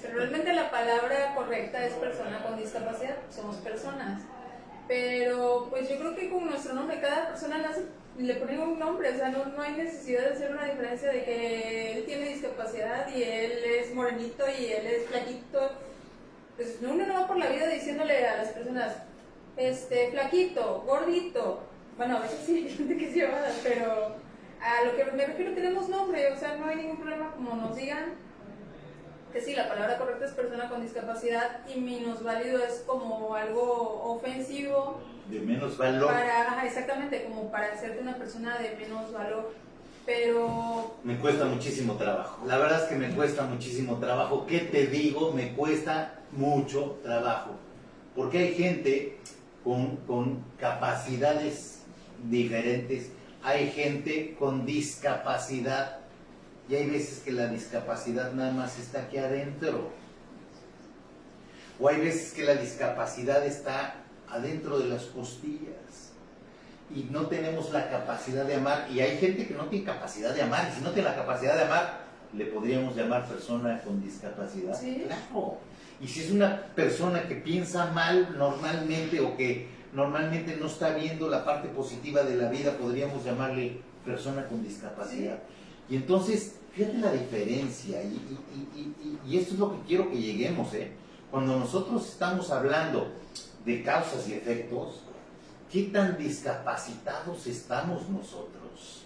Pero realmente la palabra correcta es persona con discapacidad, somos personas. Pero pues yo creo que con nuestro nombre, cada persona le ponen un nombre, o sea, no hay necesidad de hacer una diferencia de que él tiene discapacidad y él es morenito y él es flaquito. Pues uno no va por la vida diciéndole a las personas, flaquito, gordito. Bueno, a veces sí hay gente que se llama, pero a lo que me refiero tenemos nombre, o sea, no hay ningún problema como nos digan. Que sí, la palabra correcta es persona con discapacidad y minusválido es como algo ofensivo. De menos valor. Exactamente, como para hacerte una persona de menos valor. Pero... Me cuesta muchísimo trabajo. La verdad es que me cuesta muchísimo trabajo. ¿Qué te digo? Me cuesta mucho trabajo. Porque hay gente con capacidades diferentes. Hay gente con discapacidad. Y hay veces que la discapacidad nada más está aquí adentro. O hay veces que la discapacidad está adentro de las costillas. Y no tenemos la capacidad de amar. Y hay gente que no tiene capacidad de amar. Y si no tiene la capacidad de amar, le podríamos llamar persona con discapacidad. ¿Sí? Claro. Y si es una persona que piensa mal normalmente o que normalmente no está viendo la parte positiva de la vida, podríamos llamarle persona con discapacidad. Sí. Y entonces, fíjate la diferencia, y esto es lo que quiero que lleguemos, Cuando nosotros estamos hablando de causas y efectos, ¿qué tan discapacitados estamos nosotros?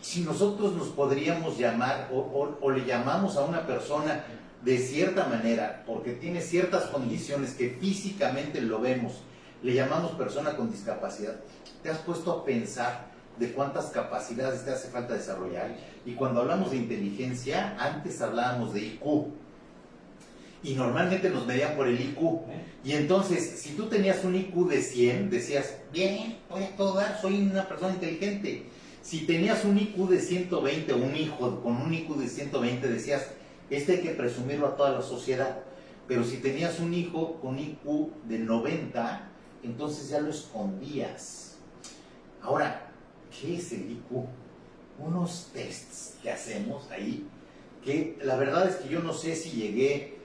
Si nosotros nos podríamos llamar, o le llamamos a una persona de cierta manera, porque tiene ciertas condiciones que físicamente lo vemos, le llamamos persona con discapacidad, ¿te has puesto a pensar de cuántas capacidades te hace falta desarrollar? Y cuando hablamos de inteligencia, antes hablábamos de IQ. Y normalmente nos medían por el IQ. Y entonces, si tú tenías un IQ de 100, decías, bien, voy a todo dar, soy una persona inteligente. Si tenías un IQ de 120, un hijo con un IQ de 120, decías, hay que presumirlo a toda la sociedad. Pero si tenías un hijo con IQ de 90, entonces ya lo escondías. Ahora, ¿qué es el IQ? Unos tests que hacemos ahí, que la verdad es que yo no sé si llegué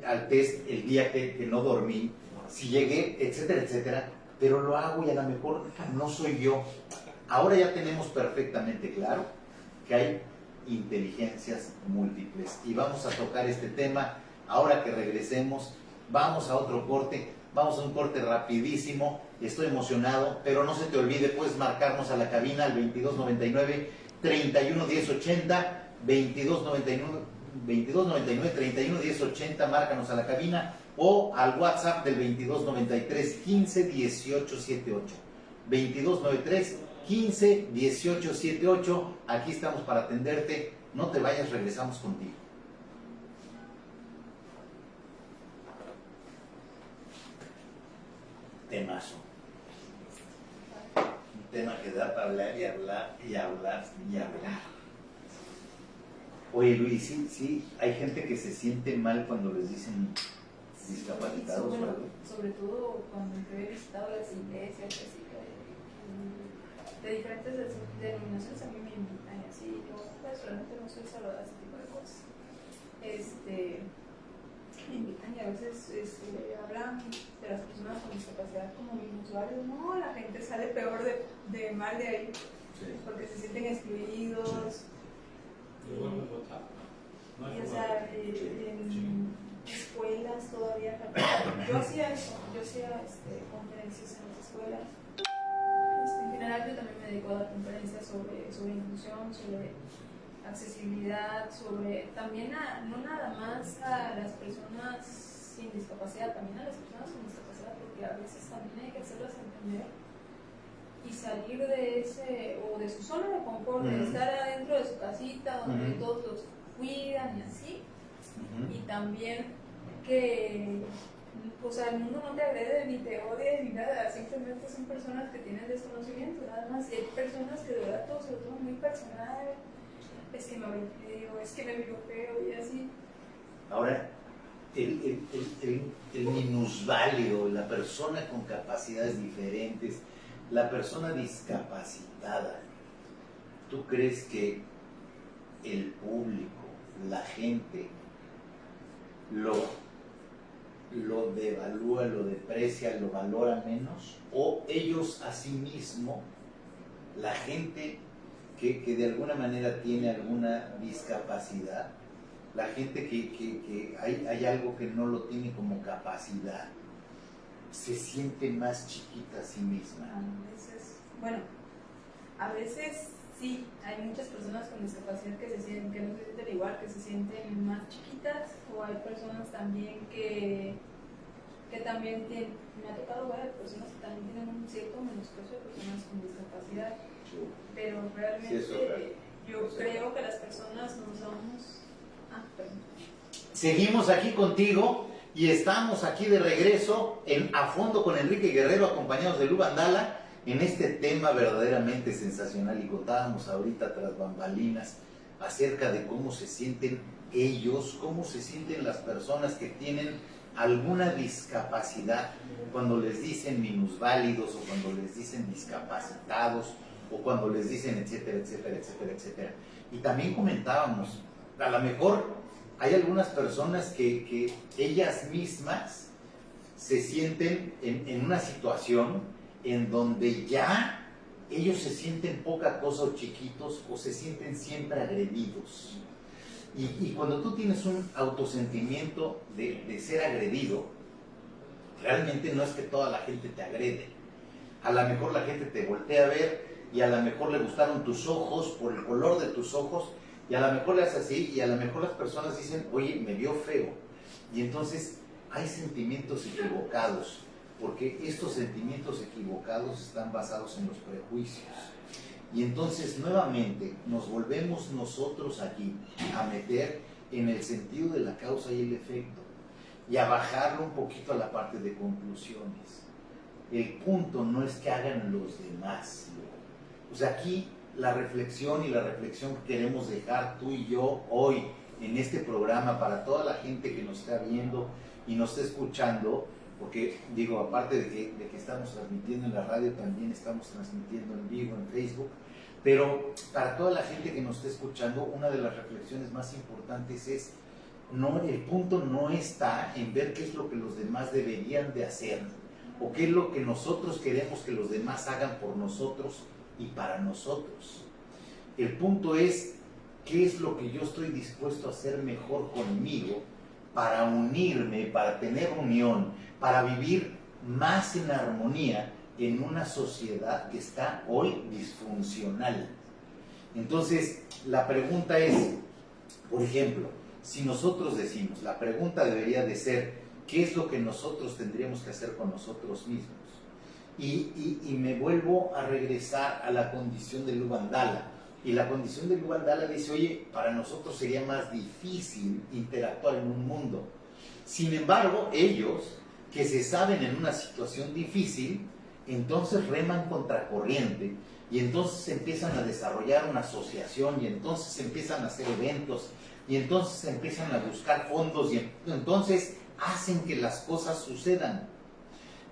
al test el día que no dormí, si llegué, etcétera, etcétera, pero lo hago y a lo mejor no soy yo. Ahora ya tenemos perfectamente claro que hay inteligencias múltiples. Y vamos a tocar este tema ahora que regresemos. Vamos a otro corte, vamos a un corte rapidísimo. Estoy emocionado, pero no se te olvide, puedes marcarnos a la cabina al 2299 31 10 80, 2299 31 10 80, márcanos a la cabina, o al WhatsApp del 2293 15 18 78. 2293 15 18 78. Aquí estamos para atenderte. No te vayas, regresamos contigo. Temazo. Un tema que da para hablar y hablar y hablar y hablar. Oye, Luis, sí, hay gente que se siente mal cuando les dicen discapacitados, Bueno, ¿verdad? sobre todo cuando yo he visitado las iglesias así, de diferentes denominaciones, a mí me invitan y así. Yo personalmente no soy saludada a ese tipo de cosas. Me invitan y a veces hablan de las personas con discapacidad como minusválidos. No, la gente sale peor de mal de ahí, Sí. porque se sienten excluidos. Y, o sea, en escuelas todavía. Yo hacía eso, conferencias en las escuelas. En general yo también me dedico a dar conferencias sobre inclusión, sobre accesibilidad, sobre también no nada más a las personas sin discapacidad, también a las personas con discapacidad, porque a veces también hay que hacerlas entender y salir de ese, o de su zona de confort, de estar adentro de su casita donde todos los cuidan y así, y también que, o sea, el mundo no te agrede ni te odia ni nada, simplemente son personas que tienen desconocimiento, nada más. Y hay personas que de verdad todo se lo toman muy personal, es que me habló feo, es que me vio feo y así. Ahora, el minusválido, la persona con capacidades diferentes, la persona discapacitada, ¿tú crees que el público, la gente, lo devalúa, lo deprecia, lo valora menos? ¿O ellos a sí mismos, la gente que de alguna manera tiene alguna discapacidad, la gente que hay algo que no lo tiene como capacidad, se siente más chiquita a sí misma? A veces sí, hay muchas personas con discapacidad que no se sienten igual, que se sienten más chiquitas, o hay personas también que también tienen, me ha tocado ver personas que también tienen un cierto menosprecio de personas con discapacidad, pero realmente Sí, yo creo que las personas no somos... perdón. Seguimos aquí contigo y estamos aquí de regreso en A Fondo con Enrique Guerrero, acompañados de Lu Vandala, en este tema verdaderamente sensacional. Y contábamos ahorita tras bambalinas acerca de cómo se sienten ellos, cómo se sienten las personas que tienen alguna discapacidad cuando les dicen minusválidos, o cuando les dicen discapacitados, o cuando les dicen etcétera, etcétera, etcétera, etcétera. Y también comentábamos, a lo mejor hay algunas personas que ellas mismas se sienten en una situación en donde ya ellos se sienten poca cosa o chiquitos, o se sienten siempre agredidos. Y cuando tú tienes un autosentimiento de ser agredido, realmente no es que toda la gente te agrede. A lo mejor la gente te voltea a ver y a lo mejor le gustaron tus ojos por el color de tus ojos, y a lo mejor le haces así, y a lo mejor las personas dicen, oye, me vio feo. Y entonces hay sentimientos equivocados, porque estos sentimientos equivocados están basados en los prejuicios. Y entonces nuevamente nos volvemos nosotros aquí a meter en el sentido de la causa y el efecto, y a bajarlo un poquito a la parte de conclusiones. El punto no es que hagan los demás. O sea, aquí la reflexión que queremos dejar tú y yo hoy en este programa para toda la gente que nos está viendo y nos está escuchando, porque digo, aparte de que estamos transmitiendo en la radio, también estamos transmitiendo en vivo en Facebook, pero para toda la gente que nos está escuchando, una de las reflexiones más importantes es, el punto no está en ver qué es lo que los demás deberían de hacer, o qué es lo que nosotros queremos que los demás hagan por nosotros y para nosotros. El punto es ¿qué es lo que yo estoy dispuesto a hacer mejor conmigo para unirme, para tener unión, para vivir más en armonía en una sociedad que está hoy disfuncional? Entonces, la pregunta es, por ejemplo, si nosotros decimos, la pregunta debería de ser, ¿qué es lo que nosotros tendríamos que hacer con nosotros mismos? Y me vuelvo a regresar a la condición del Uvandala. Y la condición del Uvandala dice, oye, para nosotros sería más difícil interactuar en un mundo. Sin embargo, ellos, que se saben en una situación difícil, entonces reman contracorriente, y entonces empiezan a desarrollar una asociación, y entonces empiezan a hacer eventos, y entonces empiezan a buscar fondos, y entonces hacen que las cosas sucedan.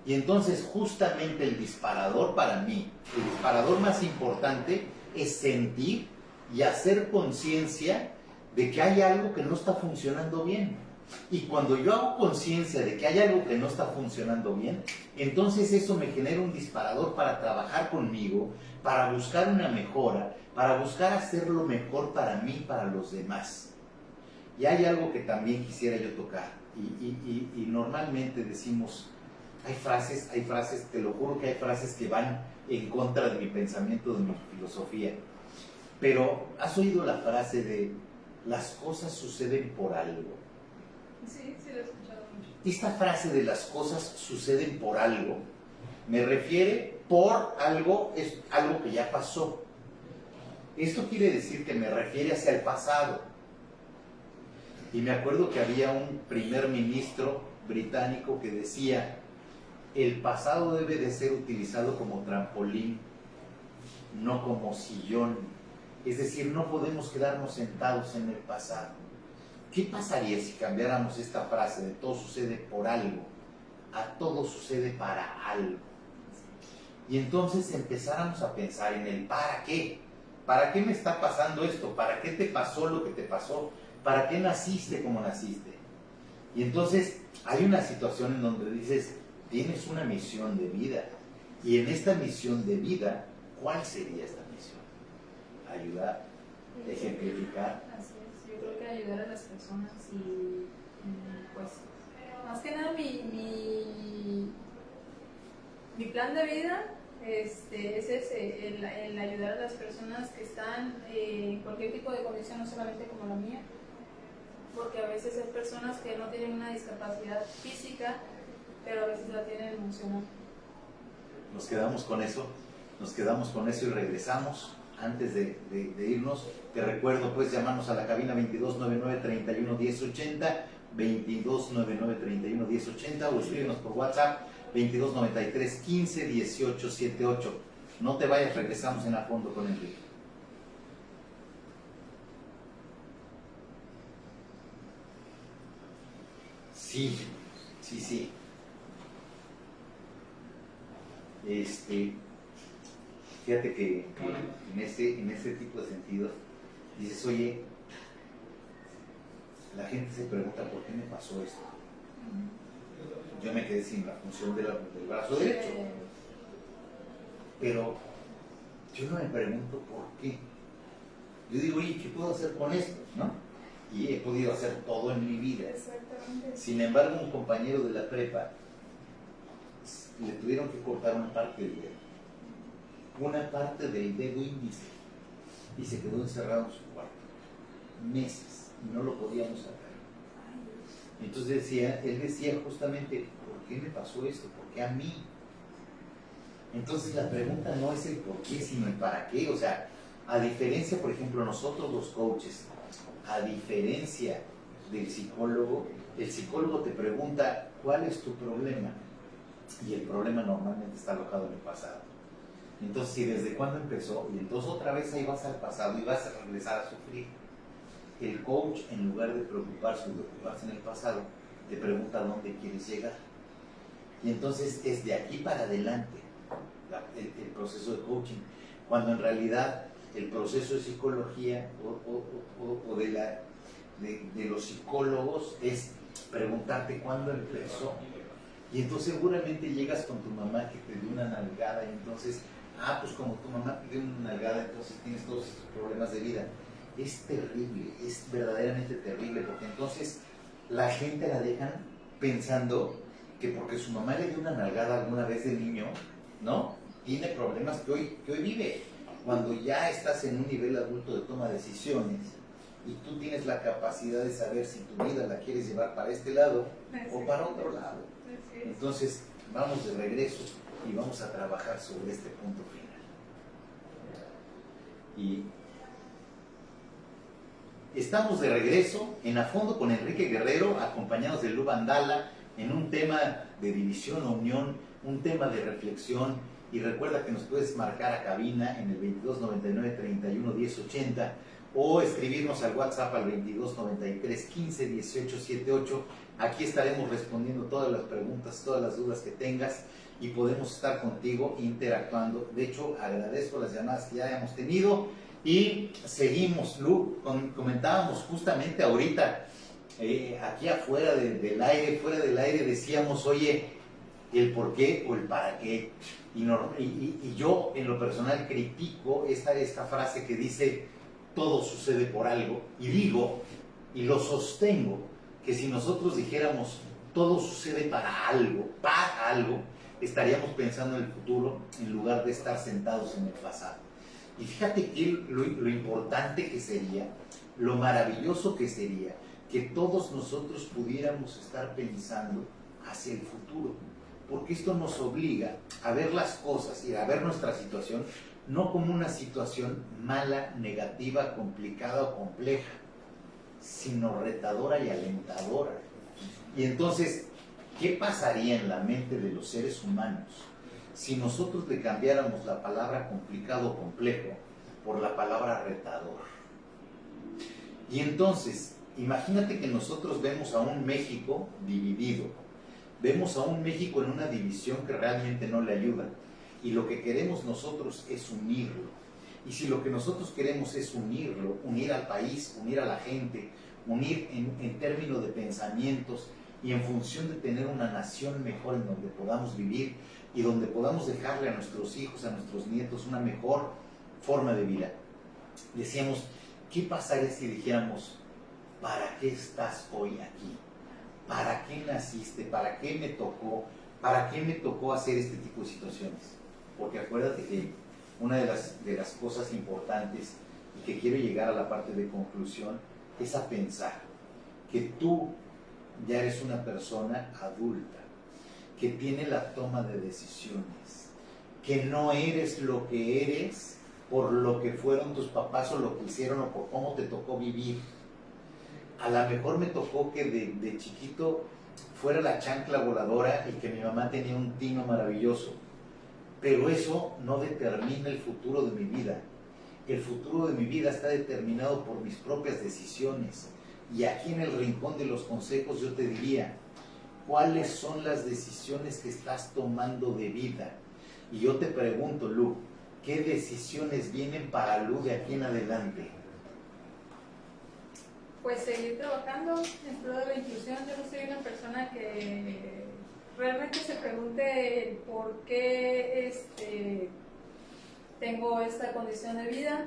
Y entonces justamente el disparador para mí, el disparador más importante es sentir y hacer conciencia de que hay algo que no está funcionando bien. Y cuando yo hago conciencia de que hay algo que no está funcionando bien, entonces eso me genera un disparador para trabajar conmigo, para buscar una mejora, para buscar hacerlo mejor para mí y para los demás. Y hay algo que también quisiera yo tocar, y normalmente decimos, hay frases, te lo juro que hay frases que van en contra de mi pensamiento, de mi filosofía. Pero, ¿has oído la frase de las cosas suceden por algo? Sí, sí lo he escuchado mucho. Esta frase de las cosas suceden por algo, me refiere por algo, es algo que ya pasó. Esto quiere decir que me refiere hacia el pasado. Y me acuerdo que había un primer ministro británico que decía, el pasado debe de ser utilizado como trampolín, no como sillón. Es decir, no podemos quedarnos sentados en el pasado. ¿Qué pasaría si cambiáramos esta frase de todo sucede por algo a todo sucede para algo? Y entonces empezáramos a pensar en el ¿para qué? ¿Para qué me está pasando esto? ¿Para qué te pasó lo que te pasó? ¿Para qué naciste como naciste? Y entonces hay una situación en donde dices, tienes una misión de vida. Y en esta misión de vida, ¿cuál sería esta misión? Ayudar, ejemplificar. Así es, yo creo que ayudar a las personas y pues más que nada mi plan de vida es ese, el ayudar a las personas que están en cualquier tipo de condición, no solamente como la mía, porque a veces hay personas que no tienen una discapacidad física, pero a veces la tienen emocional. Nos quedamos con eso y regresamos. Antes de irnos, te recuerdo, puedes llamarnos a la cabina 2299-311080, 2299-311080, o escríbenos por WhatsApp 2293-151878. No te vayas, regresamos en A Fondo con Enrique. Sí. Fíjate que en ese tipo de sentidos dices, oye, la gente se pregunta por qué me pasó esto. Yo me quedé sin la función del brazo derecho, pero yo no me pregunto por qué. Yo digo, oye, ¿qué puedo hacer con esto? ¿No? Y he podido hacer todo en mi vida. Exactamente. Sin embargo, un compañero de la prepa le tuvieron que cortar una parte del dedo índice, y se quedó encerrado en su cuarto meses y no lo podíamos sacar. Entonces él decía justamente, ¿por qué me pasó esto? ¿Por qué a mí? Entonces la pregunta no es el por qué, sino el para qué. O sea, a diferencia, por ejemplo, nosotros los coaches, a diferencia del psicólogo, el psicólogo te pregunta, ¿cuál es tu problema? Y el problema normalmente está alojado en el pasado. Entonces, si desde cuándo empezó, y entonces otra vez ahí vas al pasado y vas a regresar a sufrir. El coach, en lugar de preocuparse en el pasado, te pregunta dónde quieres llegar. Y entonces es de aquí para adelante el proceso de coaching, cuando en realidad el proceso de psicología o de los psicólogos es preguntarte cuándo empezó. Y entonces seguramente llegas con tu mamá que te dio una nalgada, y entonces, pues como tu mamá te dio una nalgada, entonces tienes todos estos problemas de vida. es terrible, es verdaderamente terrible, porque entonces la gente la dejan pensando que porque su mamá le dio una nalgada alguna vez de niño, ¿no? Tiene problemas que hoy vive. Cuando ya estás en un nivel adulto de toma de decisiones y tú tienes la capacidad de saber si tu vida la quieres llevar para este lado o para otro lado. Entonces, vamos de regreso y vamos a trabajar sobre este punto final. Y estamos de regreso en A Fondo con Enrique Guerrero, acompañados de Lu Vandala, en un tema de división o unión, un tema de reflexión. Y recuerda que nos puedes marcar a cabina en el 2299 31 10 80 o escribirnos al WhatsApp al 2293 15 18 78. Aquí estaremos respondiendo todas las preguntas, todas las dudas que tengas y podemos estar contigo interactuando. De hecho, agradezco las llamadas que ya hemos tenido y seguimos. Lu, comentábamos justamente ahorita, aquí afuera del aire, fuera del aire, decíamos, oye, el por qué o el para qué. Y yo en lo personal critico esta frase que dice todo sucede por algo, y digo y lo sostengo que si nosotros dijéramos todo sucede para algo, estaríamos pensando en el futuro en lugar de estar sentados en el pasado. Y fíjate que lo importante que sería, lo maravilloso que sería que todos nosotros pudiéramos estar pensando hacia el futuro, porque esto nos obliga a ver las cosas y a ver nuestra situación no como una situación mala, negativa, complicada o compleja, sino retadora y alentadora. Y entonces, ¿qué pasaría en la mente de los seres humanos si nosotros le cambiáramos la palabra complicado o complejo por la palabra retador? Y entonces, imagínate que nosotros vemos a un México dividido, vemos a un México en una división que realmente no le ayuda, y lo que queremos nosotros es unirlo. Y si lo que nosotros queremos es unirlo, unir al país, unir a la gente, unir en términos de pensamientos y en función de tener una nación mejor en donde podamos vivir y donde podamos dejarle a nuestros hijos, a nuestros nietos una mejor forma de vida. Decíamos, ¿qué pasaría si dijéramos, ¿para qué estás hoy aquí? ¿Para qué naciste? ¿Para qué me tocó? ¿Para qué me tocó hacer este tipo de situaciones? Porque acuérdate que una de las cosas importantes y que quiero llegar a la parte de conclusión es a pensar que tú ya eres una persona adulta, que tiene la toma de decisiones, que no eres lo que eres por lo que fueron tus papás o lo que hicieron o por cómo te tocó vivir. A lo mejor me tocó que de chiquito fuera la chancla voladora y que mi mamá tenía un tino maravilloso, pero eso no determina el futuro de mi vida. El futuro de mi vida está determinado por mis propias decisiones. Y aquí en el rincón de los consejos yo te diría, ¿cuáles son las decisiones que estás tomando de vida? Y yo te pregunto, Lu, ¿qué decisiones vienen para Lu de aquí en adelante? Pues seguir trabajando en pro de la inclusión. Yo no soy una persona que realmente se pregunte por qué tengo esta condición de vida.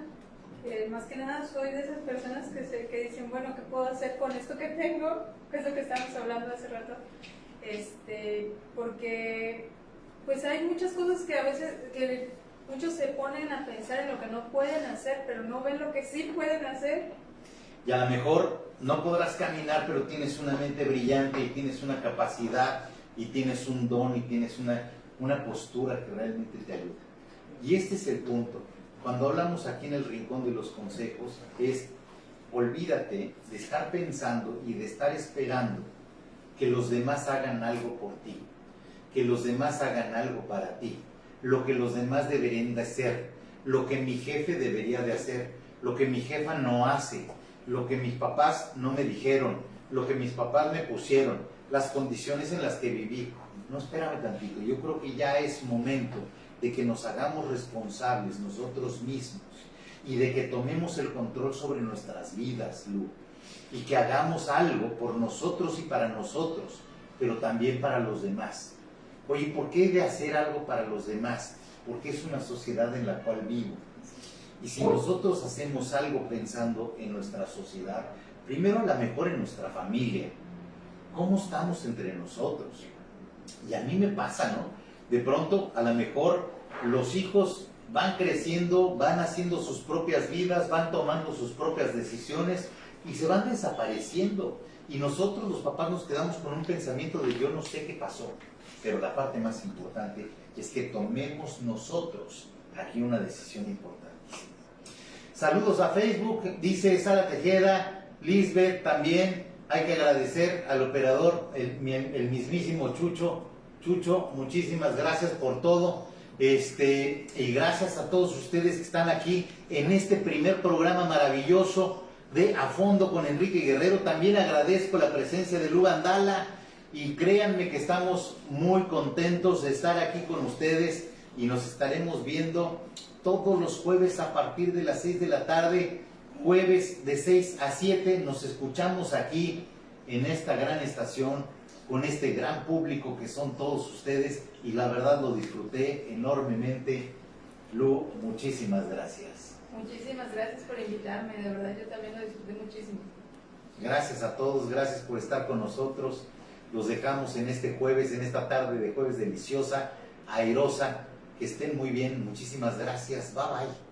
Más que nada soy de esas personas que dicen, bueno, ¿qué puedo hacer con esto que tengo? Que es lo que estábamos hablando hace rato. Porque pues hay muchas cosas que a veces que muchos se ponen a pensar en lo que no pueden hacer, pero no ven lo que sí pueden hacer. Y a lo mejor no podrás caminar, pero tienes una mente brillante y tienes una capacidad y tienes un don y tienes una postura que realmente te ayuda. Y este es el punto. Cuando hablamos aquí en el rincón de los consejos, es olvídate de estar pensando y de estar esperando que los demás hagan algo por ti, que los demás hagan algo para ti, lo que los demás deberían de hacer, lo que mi jefe debería de hacer, lo que mi jefa no hace, lo que mis papás no me dijeron, lo que mis papás me pusieron, las condiciones en las que viví. No, espérame tantito, yo creo que ya es momento de que nos hagamos responsables nosotros mismos y de que tomemos el control sobre nuestras vidas, Lu, y que hagamos algo por nosotros y para nosotros, pero también para los demás. Oye, ¿por qué he de hacer algo para los demás? Porque es una sociedad en la cual vivo. Y si nosotros hacemos algo pensando en nuestra sociedad, primero a lo mejor en nuestra familia, ¿cómo estamos entre nosotros? Y a mí me pasa, ¿no? De pronto, a lo mejor los hijos van creciendo, van haciendo sus propias vidas, van tomando sus propias decisiones y se van desapareciendo. Y nosotros los papás nos quedamos con un pensamiento de yo no sé qué pasó. Pero la parte más importante es que tomemos nosotros aquí una decisión importante. Saludos a Facebook, dice Sara Tejeda, Lisbeth también. Hay que agradecer al operador, el mismísimo Chucho. Chucho, muchísimas gracias por todo. Y gracias a todos ustedes que están aquí en este primer programa maravilloso de A Fondo con Enrique Guerrero. También agradezco la presencia de Lu Andala y créanme que estamos muy contentos de estar aquí con ustedes y nos estaremos viendo todos los jueves a partir de las 6 de la tarde, jueves de 6 a 7, nos escuchamos aquí en esta gran estación, con este gran público que son todos ustedes, y la verdad lo disfruté enormemente. Lu, muchísimas gracias. Muchísimas gracias por invitarme, de verdad yo también lo disfruté muchísimo. Gracias a todos, gracias por estar con nosotros. Los dejamos en este jueves, en esta tarde de jueves deliciosa, airosa. Que estén muy bien, muchísimas gracias, bye bye.